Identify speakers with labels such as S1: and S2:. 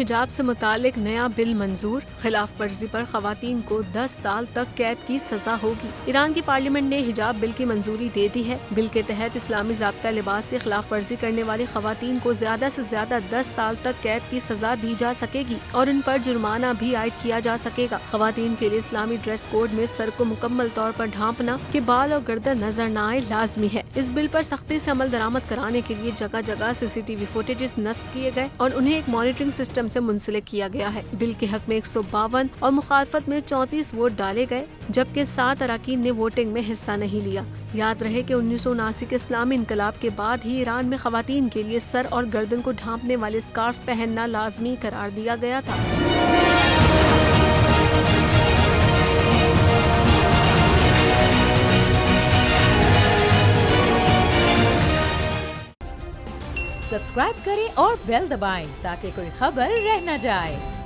S1: हिजाब से मुतालिक नया बिल मंजूर, खिलाफ वर्जी पर खवातीन को 10 साल तक कैद की सजा होगी। ईरान की पार्लियामेंट ने हिजाब बिल की मंजूरी दे दी है। बिल के तहत इस्लामी ज़ाब्ता लिबास की खिलाफ वर्जी करने वाली खवातीन को ज्यादा से ज्यादा 10 साल तक कैद की सजा दी जा सकेगी और उन पर जुर्माना भी आयद किया जा सकेगा। खवातीन के लिए इस्लामी ड्रेस कोड में सर को मुकम्मल तौर पर ढांपना के बाल और गर्दन नजर न आए लाजमी है। इस बिल पर सख्ती से अमल दरामद कराने के लिए जगह जगह CCTV फुटेजेस नस्ब किए गए और उन्हें एक मॉनिटरिंग सिस्टम से मुंसलिक किया गया है। बिल के हक में 152 और मुखालफत में 34 वोट डाले गए, जबकि 7 अरकान ने वोटिंग में हिस्सा नहीं लिया। याद रहे कि 1979 के इस्लामी इनकलाब के बाद ही ईरान में खवातीन के लिए सर और गर्दन को ढांपने वाले स्कार्फ पहनना लाजमी करार दिया गया था।
S2: सब्सक्राइब करें और बेल दबाएं ताकि कोई खबर रह न जाए।